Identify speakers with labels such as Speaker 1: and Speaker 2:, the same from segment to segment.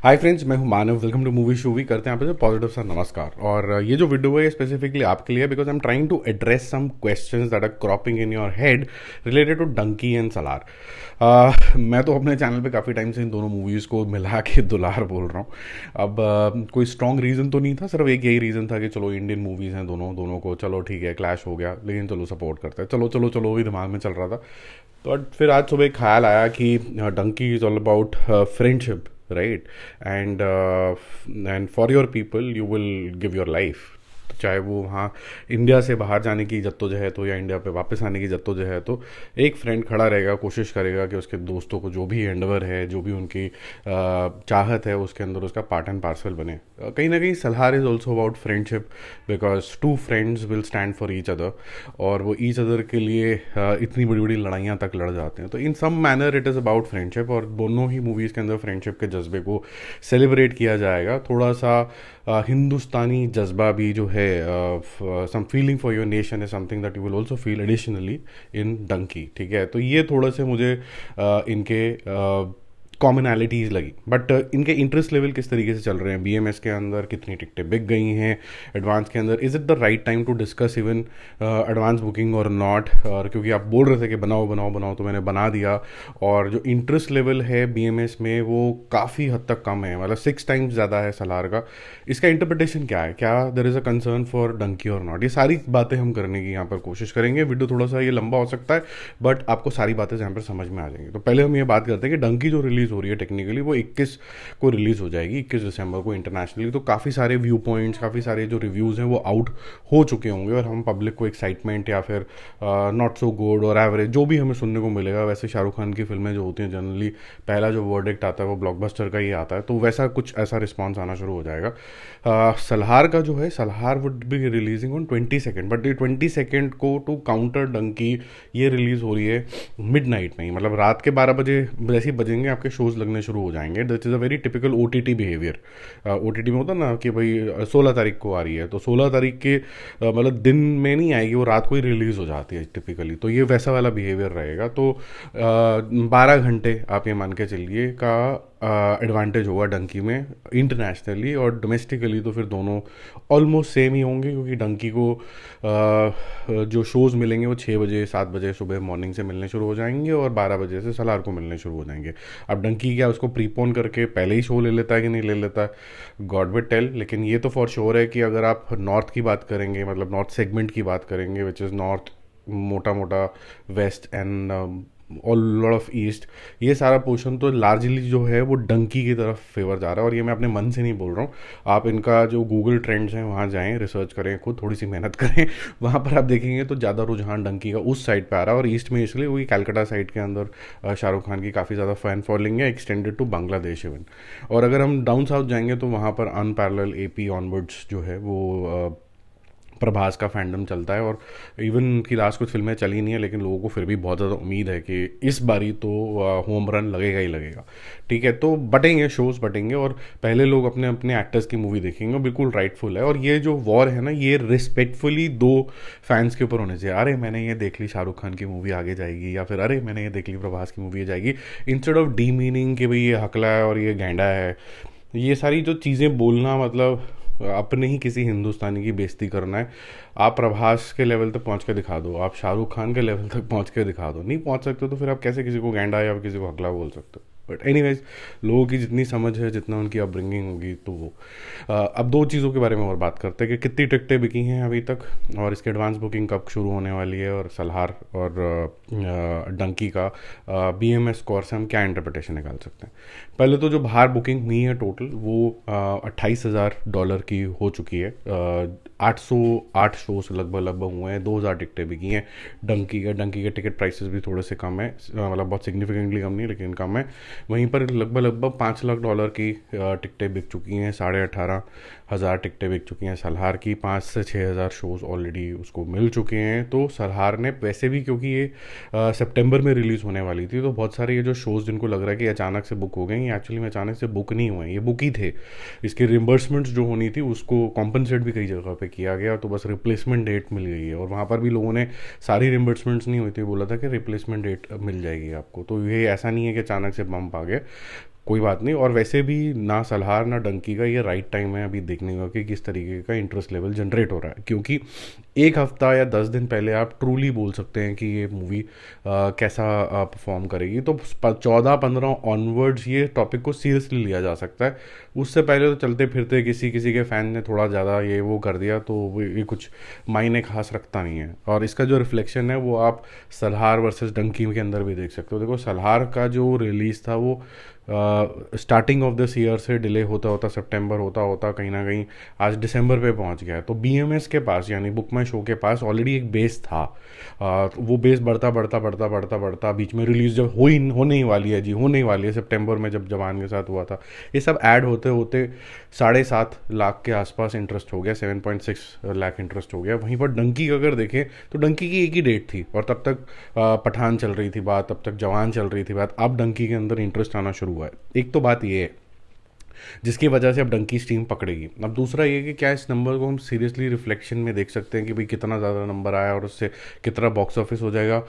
Speaker 1: हाय friends, मैं हूं Manav. Welcome to Movie Shoovy. करते हैं आप लोग पॉजिटिव सा नमस्कार। और ये जो वीडियो है स्पेसिफिकली आपके लिए, because I am trying to address some questions that are cropping in your head related to Dunki and Salaar. मैं तो अपने चैनल पे काफ़ी टाइम से इन दोनों मूवीज़ को मिला के दुलार बोल रहा हूँ। अब कोई स्ट्रॉन्ग रीज़न तो नहीं था, सिर्फ एक यही रीज़न था कि चलो इंडियन मूवीज़ हैं दोनों दोनों को, चलो ठीक है क्लैश हो गया लेकिन चलो सपोर्ट करते हैं, चलो चलो चलो भी दिमाग में चल रहा था। तो फिर आज सुबह एक ख्याल आया कि Dunki is all about friendship, right? And for your people you will give your life, तो चाहे वो वहाँ इंडिया से बाहर जाने की जद्दोजहद हो या इंडिया पे वापस आने की जद्दोजहद, तो एक फ्रेंड खड़ा रहेगा, कोशिश करेगा कि उसके दोस्तों को जो भी एंडवर है, जो भी उनकी चाहत है, उसके अंदर उसका पार्ट एंड पार्सल बने। कहीं ना कहीं Salaar is also about friendship, because two friends will stand for each other, और वो ईच अदर के लिए इतनी बड़ी बड़ी लड़ाइयाँ तक लड़ जाते हैं। तो in some manner it is about friendship, और दोनों ही मूवीज़ के अंदर फ्रेंडशिप के जज्बे को सेलिब्रेट किया जाएगा। थोड़ा सा हिंदुस्तानी जज्बा भी जो है, some feeling for your nation है something that you will also feel additionally in Dunki. ठीक है, तो ये थोड़े से मुझे इनके कॉमनैलिटीज़ लगी। बट इनके इंटरेस्ट लेवल किस तरीके से चल रहे हैं, बीएमएस के अंदर कितनी टिकटें बिक गई हैं, एडवांस के अंदर is it the right time to discuss even advance booking और नॉट। और क्योंकि आप बोल रहे थे कि बनाओ बनाओ बनाओ, तो मैंने बना दिया। और जो इंटरेस्ट लेवल है बीएमएस में वो काफ़ी हद तक कम है, मतलब 6 टाइम्स ज़्यादा है सलार का। इसका इंटरप्रिटेशन क्या है, क्या there is a concern for Dunki और नॉट, ये सारी बातें हम करने की यहाँ पर कोशिश करेंगे। वीडियो थोड़ा सा ये लंबा हो सकता है, बट आपको सारी बातें यहाँ पर समझ में आ जाएंगी। तो पहले हम ये बात करते हैं कि डंकी जो रिलीज़ हो रही है टेक्निकली वो 21 को रिलीज़ हो जाएगी, 21 दिसंबर को इंटरनेशनली। तो काफ़ी सारे व्यू पॉइंट्स, काफ़ी सारे जो रिव्यूज़ हैं वो आउट हो चुके होंगे, और हम पब्लिक को एक्साइटमेंट या फिर नॉट सो गुड और एवरेज जो भी हमें सुनने को मिलेगा। वैसे शाहरुख खान की फिल्में जो होती हैं जनरली पहला जो वर्डिक्ट आता है वो ब्लॉकबस्टर का ही आता है, तो वैसा कुछ ऐसा रिस्पॉन्स आना शुरू हो जाएगा। सलहार का जो है, Salaar would be releasing on 22, but ये 22 को टू काउंटर डंकी ये रिलीज़ हो रही है मिडनाइट में ही, मतलब रात के 12 बजे जैसे ही बजेंगे आपके शोज़ लगने शुरू हो जाएंगे। This is a very typical OTT behaviour. OTT में होता है ना कि भाई 16 तारीख को आ रही है, तो 16 तारीख के मतलब दिन में नहीं आएगी, वो रात को ही रिलीज़ हो जाती है टिपिकली। तो ये वैसा वाला बिहेवियर रहेगा। तो 12 घंटे आप ये मान के चलिए का एडवांटेज होगा डंकी में इंटरनेशनली, और डोमेस्टिकली तो फिर दोनों ऑलमोस्ट सेम ही होंगे, क्योंकि डंकी को जो शोज़ मिलेंगे वो 6 बजे 7 बजे सुबह मॉर्निंग से मिलने शुरू हो जाएंगे, और 12 बजे से सलार को मिलने शुरू हो जाएंगे। अब डंकी क्या उसको प्रीपोन करके पहले ही शो ले लेता है कि नहीं ले लेता है, गॉड विल टेल। लेकिन ये तो फॉर श्योर है कि अगर आप नॉर्थ की बात करेंगे, मतलब नॉर्थ सेगमेंट की बात करेंगे, विच इज़ नॉर्थ, मोटा मोटा वेस्ट एंड और लॉट ऑफ ईस्ट, ये सारा पोर्शन तो लार्जली जो है वो डंकी की तरफ फेवर जा रहा है। और ये मैं अपने मन से नहीं बोल रहा हूँ, आप इनका जो गूगल ट्रेंड्स हैं वहाँ जाएं, रिसर्च करें, खुद थोड़ी सी मेहनत करें, वहाँ पर आप देखेंगे तो ज़्यादा रुझान डंकी का उस साइड पे आ रहा है। और ईस्ट में इसलिए वही कलकत्ता साइड के अंदर शाहरुख खान की काफ़ी ज़्यादा फैन फॉलोइंग है, एक्सटेंडेड टू बांग्लादेश इवन। और अगर हम डाउन साउथ जाएंगे तो वहाँ पर अनपैरेलल एपी ऑनवर्ड्स जो है वो प्रभास का फैंडम चलता है। और इवन उनकी लास्ट कुछ फिल्में चली नहीं है, लेकिन लोगों को फिर भी बहुत ज़्यादा उम्मीद है कि इस बारी तो होम रन लगेगा ही लगेगा। ठीक है, तो बटेंगे शोज़ बटेंगे, और पहले लोग अपने अपने एक्टर्स की मूवी देखेंगे, बिल्कुल राइटफुल है। और ये जो वॉर है ना, ये रिस्पेक्टफुली दो फैंस के ऊपर होने चाहिए। अरे मैंने ये देख ली शाहरुख खान की मूवी आगे जाएगी, या फिर अरे मैंने ये देख ली प्रभास की मूवी जाएगी, इंस्टेड ऑफ डी मीनिंग कि भाई ये हकला है और ये गैंडा है। ये सारी जो चीज़ें बोलना, मतलब अपने ही किसी हिंदुस्तानी की बेइज्जती करना है। आप प्रभास के लेवल तक पहुंच के दिखा दो, आप शाहरुख खान के लेवल तक पहुंच के दिखा दो, नहीं पहुंच सकते तो फिर आप कैसे किसी को गैंडा या किसी को हकला बोल सकते हो। बट एनीवेज, लोगों की जितनी समझ है, जितना उनकी अपब्रिंगिंग होगी, तो वो अब दो चीज़ों के बारे में और बात करते हैं कि कितनी टिकटें बिकी हैं अभी तक, और इसकी एडवांस बुकिंग कब शुरू होने वाली है, और सलहार और डंकी का बीएमएस स्कोर से हम क्या इंटरप्रिटेशन निकाल सकते हैं। पहले तो जो बाहर बुकिंग हुई है टोटल वो $28,000 की हो चुकी है। 808 शोज लगभग हुए हैं, 2,000 टिकटें बिकी हैं डंकी के टिकट प्राइसेस भी थोड़े से कम है, मतलब बहुत सिग्निफिकेंटली कम नहीं लेकिन कम है। वहीं पर लगभग $5 लाख की टिकटें बिक चुकी हैं, 18,500 टिकटें बिक चुकी हैं सलहार की, 5 से 6,000 शोज़ ऑलरेडी उसको मिल चुके हैं। तो सलहार ने वैसे भी, क्योंकि ये सितंबर में रिलीज़ होने वाली थी, तो बहुत सारे ये जो शोज़ जिनको लग रहा है कि अचानक से बुक हो गए, ये एक्चुअली में अचानक से बुक नहीं हुए, ये बुक ही थे। इसकी रिम्बर्समेंट्स जो होनी थी उसको कॉम्पनसेट भी कई जगह पे किया गया, तो बस रिप्लेसमेंट डेट मिल गई है। और वहाँ पर भी लोगों ने सारी रिम्बर्समेंट्स नहीं हुई थी, बोला था कि रिप्लेसमेंट डेट मिल जाएगी आपको। तो ये ऐसा नहीं है कि अचानक से बम्प आ गया, कोई बात नहीं। और वैसे भी ना सलार ना डंकी का ये राइट टाइम है अभी देखने का कि किस तरीके का इंटरेस्ट लेवल जनरेट हो रहा है, क्योंकि एक हफ्ता या 10 दिन पहले आप ट्रूली बोल सकते हैं कि ये मूवी कैसा परफॉर्म करेगी। तो 14-15 ऑनवर्ड्स ये टॉपिक को सीरियसली लिया जा सकता है। उससे पहले तो चलते फिरते किसी किसी के फ़ैन ने थोड़ा ज़्यादा ये वो कर दिया, तो ये कुछ मायने खास रखता नहीं है। और इसका जो रिफ्लेक्शन है वो आप सलार वर्सेस डंकी के अंदर भी देख सकते हो। देखो सलार का जो रिलीज़ था वो स्टार्टिंग ऑफ दिस ईयर से डिले होता होता सितंबर होता होता कहीं ना कहीं आज दिसंबर पे पहुंच गया है। तो बीएमएस के पास यानी बुक माई शो के पास ऑलरेडी एक बेस था। वो बेस बढ़ता बढ़ता बढ़ता बढ़ता बढ़ता बीच में रिलीज जब होने ही वाली है जी, होने ही वाली है सितंबर में जब जवान के साथ हुआ था, ये सब ऐड होते होते 7.5 लाख के आसपास इंटरेस्ट हो गया, 7.6 लाख इंटरेस्ट हो गया। वहीं पर डंकी अगर देखें तो डंकी की एक ही डेट थी और तब तक पठान चल रही थी बात, तब तक जवान चल रही थी बात। अब डंकी के अंदर इंटरेस्ट आना शुरू हुआ है। एक तो बात ये है जिसकी वजह से अब डंकी स्टीम पकड़ेगी। अब दूसरा ये कि क्या इस नंबर को हम सीरियसली रिफ्लेक्शन में देख सकते हैं कि भाई कितना ज़्यादा नंबर आया और उससे कितना बॉक्स ऑफिस हो जाएगा।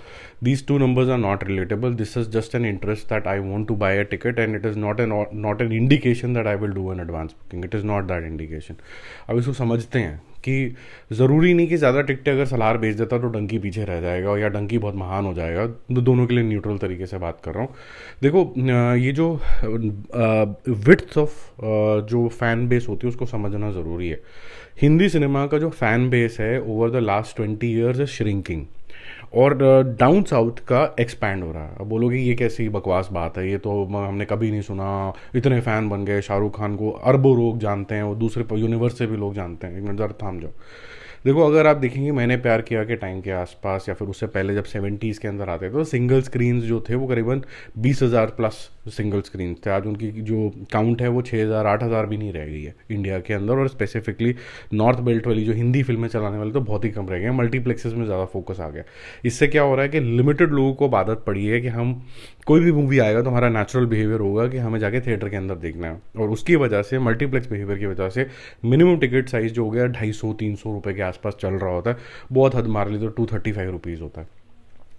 Speaker 1: These two numbers are not relatable. This is just an interest that I want to buy a ticket and it is not an indication that I will do an advance booking. It is not that indication. अब इसको समझते हैं कि ज़रूरी नहीं कि ज़्यादा टिकटें अगर सलार बेच देता तो डंकी पीछे रह जाएगा या डंकी बहुत महान हो जाएगा। दोनों के लिए न्यूट्रल तरीके से बात कर रहा हूँ। देखो ये जो विड्थ ऑफ जो फैन बेस होती है उसको समझना ज़रूरी है। हिंदी सिनेमा का जो फैन बेस है over the last 20 years is shrinking और डाउन साउथ का एक्सपैंड हो रहा है। अब बोलोगे ये कैसी बकवास बात है, ये तो हमने कभी नहीं सुना, इतने फ़ैन बन गए, शाहरुख खान को अरबों लोग जानते हैं और दूसरे यूनिवर्स से भी लोग जानते हैं। एक मिनट जरा थाम जाओ। देखो अगर आप देखेंगे मैंने प्यार किया के टाइम के आसपास या फिर उससे पहले जब 70s के अंदर आते थे तो सिंगल स्क्रीन्स जो थे वो करीबन 20,000 प्लस सिंगल स्क्रीन थे। आज उनकी जो काउंट है वो 6,000 8,000 भी नहीं रह गई है इंडिया के अंदर। और स्पेसिफिकली नॉर्थ बेल्ट वाली जो हिंदी फिल्में चलाने वाले तो बहुत ही कम रह गए हैं, मल्टीप्लेक्सेस में ज़्यादा फोकस आ गया। इससे क्या हो रहा है कि लिमिटेड लोगों को आदत पड़ी है कि हम कोई भी मूवी आएगा तो हमारा नेचुरल बिहेवियर होगा कि हमें जाके थिएटर के अंदर देखना है। और उसकी वजह से मल्टीप्लेक्स बिहेवियर की वजह से मिनिमम टिकट साइज जो हो गया 250-300 रुपये के आसपास चल रहा होता है। बहुत हद मार ली तो 235 रुपीज़ होता है।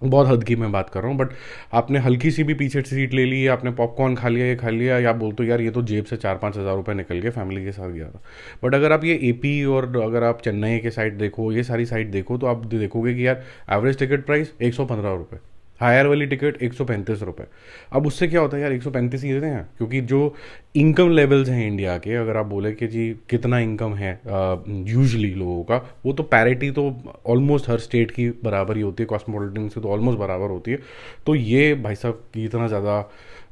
Speaker 1: बहुत हद की मैं बात कर रहा हूँ। बट आपने हल्की सी भी पीछे सीट ले ली, आपने पॉपकॉर्न खा लिया, ये खा लिया, या बोलते हो यार ये तो जेब से 4-5 हज़ार रुपये निकल गए, फैमिली के साथ गया था। बट अगर आप ये एपी और अगर आप चेन्नई के साइड देखो, ये सारी साइड देखो, तो आप देखोगे कि यार एवरेज टिकट प्राइस 115 रुपये, हायर वाली टिकट 135 रुपये। अब उससे क्या होता है यार, 135 ही देते हैं क्योंकि जो इनकम लेवल्स हैं इंडिया के, अगर आप बोले कि जी कितना इनकम है यूजुअली लोगों का, वो तो पैरिटी तो ऑलमोस्ट हर स्टेट की बराबर ही होती है, कॉस्मोपॉलिटन से तो ऑलमोस्ट बराबर होती है। तो ये भाई साहब इतना ज़्यादा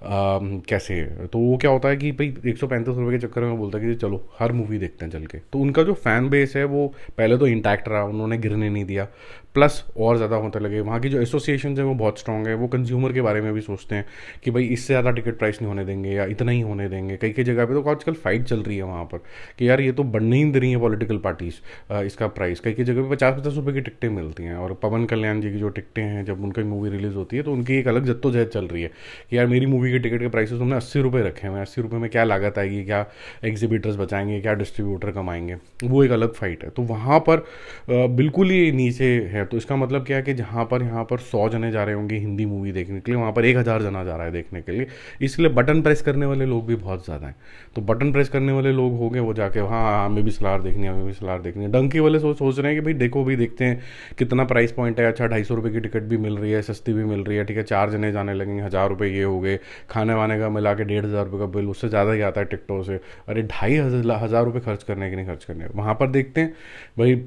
Speaker 1: कैसे, तो वो क्या होता है कि भाई 135 रुपये के चक्कर में बोलता है कि चलो हर मूवी देखते हैं चल के। तो उनका जो फ़ैन बेस है वो पहले तो इंटैक्ट रहा, उन्होंने गिरने नहीं दिया, प्लस और ज़्यादा होते लगे। वहाँ की जो एसोसिएशन है वो बहुत स्ट्रॉन्ग है, वो कंज्यूमर के बारे में भी सोचते हैं कि भाई इससे ज़्यादा टिकट प्राइस नहीं होने देंगे या इतना ही होने देंगे। कई कई जगह पे तो आजकल फाइट चल रही है वहाँ पर कि यार ये तो बढ़ने ही दे रही है पॉलिटिकल पार्टीज इसका प्राइस। कई कई जगह पे 50-50 रुपये की टिकटें मिलती हैं। और पवन कल्याण जी की जो टिकटें हैं जब उनकी मूवी रिलीज़ होती है तो उनकी एक अलग जद्दोजहद चल रही है कि यार मेरी मूवी के टिकट के प्राइसेस तुमने 80 रुपये रखे हैं, 80 रुपये में क्या लागत आएगी, क्या एग्जीबिटर्स बचाएंगे, क्या डिस्ट्रीब्यूटर कमाएंगे, वो एक अलग फाइट है। तो वहाँ पर बिल्कुल ही नीचे है। तो इसका मतलब क्या है कि जहाँ पर यहाँ पर 100 जने जा रहे होंगे हिंदी मूवी देखने के लिए, वहाँ पर 1,000 जना जा रहा है देखने के लिए। इसलिए बटन प्रेस करने वाले लोग भी बहुत ज़्यादा हैं। तो बटन प्रेस करने वाले लोग हो गए, वो जाके हाँ हमें भी सलार देखनी है, हमें भी सलार देखनी है। डंकी वाले सोच रहे हैं कि भाई देखो भी देखते हैं कितना प्राइस पॉइंट है, अच्छा 250 रुपये की टिकट भी मिल रही है, सस्ती भी मिल रही है, ठीक है 4 जने जाने लगेंगे, 1,000 रुपये ये हो गए, खाने वाने का मिला के 1,500 रुपये का बिल, उससे ज़्यादा ही आता है टिकटों से। अरे 2,500 रुपये खर्च करने के नहीं खर्च करने। वहाँ पर देखते हैं भाई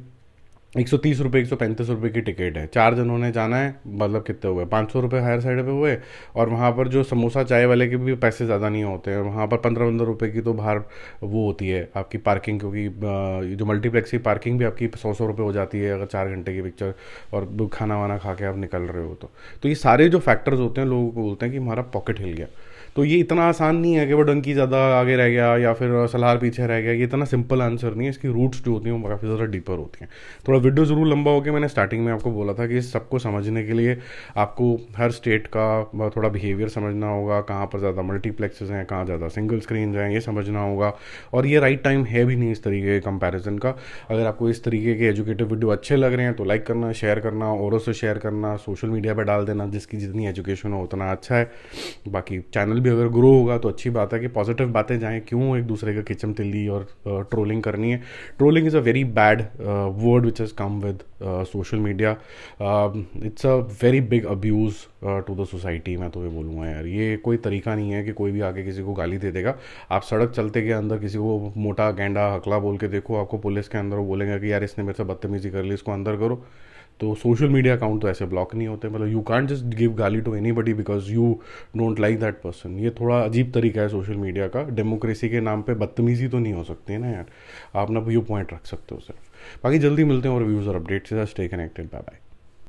Speaker 1: 130 रुपये 135 रुपये की टिकट है, 4 जनों ने जाना है, मतलब कितने हुए 500 रुपये हायर साइड पे हुए। और वहाँ पर जो समोसा चाय वाले के भी पैसे ज़्यादा नहीं होते हैं, वहाँ पर 15-15 रुपये की तो बाहर वो होती है आपकी पार्किंग, क्योंकि जो मल्टीप्लेक्स की पार्किंग भी आपकी 100 रुपये हो जाती है अगर 4 घंटे की पिक्चर और खाना वाना खा के आप निकल रहे हो। तो ये सारे जो फैक्टर्स होते हैं लोगों को बोलते हैं कि हमारा पॉकेट हिल गया। तो ये इतना आसान नहीं है कि वो डंकी ज़्यादा आगे रह गया या फिर सलार पीछे रह गया, ये इतना सिंपल आंसर नहीं है। इसकी रूट्स जो होती हैं वो काफ़ी ज़्यादा डीपर होती हैं। थोड़ा वीडियो ज़रूर लंबा हो गया, मैंने स्टार्टिंग में आपको बोला था कि इस सबको समझने के लिए आपको हर स्टेट का थोड़ा बिहेवियर समझना होगा, कहाँ पर ज़्यादा मल्टीप्लेक्सेस हैं, कहाँ ज़्यादा सिंगल स्क्रीन हैं, ये समझना होगा। और ये राइट टाइम है भी नहीं इस तरीके के कंपैरिजन का। अगर आपको इस तरीके के एजुकेटिव वीडियो अच्छे लग रहे हैं तो लाइक करना, शेयर करना, औरों से शेयर करना, सोशल मीडिया पर डाल देना, जिसकी जितनी एजुकेशन हो उतना अच्छा है। बाकी चैनल भी भी अगर ग्रो होगा तो अच्छी बात है कि पॉजिटिव बातें जाएँ, क्यों एक दूसरे का किचम तिल्ली और ट्रोलिंग करनी है. Trolling is a very bad word which has come with social media. It's a very big abuse to the society. मैं तो ये बोलूँगा यार, ये कोई तरीका नहीं है कि कोई भी आके किसी को गाली दे देगा. आप सड़क चलते के अंदर किसी को मोटा गेंडा हकला बोल के देखो, आपको पुलिस के अंदर वो बोलेंगे कि यार इसने मेरे से बदतमीजी कर ली, इसको अंदर करो. तो सोशल मीडिया अकाउंट तो ऐसे ब्लॉक नहीं होते. मतलब यू कांट जस्ट गिव गाली to anybody because you don't like that person. ये थोड़ा अजीब तरीका है सोशल मीडिया का. डेमोक्रेसी के नाम पे बदतमीजी तो नहीं हो सकती है ना यार. आप अपना व्यू पॉइंट रख सकते हो सिर्फ. बाकी जल्दी मिलते हैं और व्यूज़ और updates. Stay connected. Bye bye.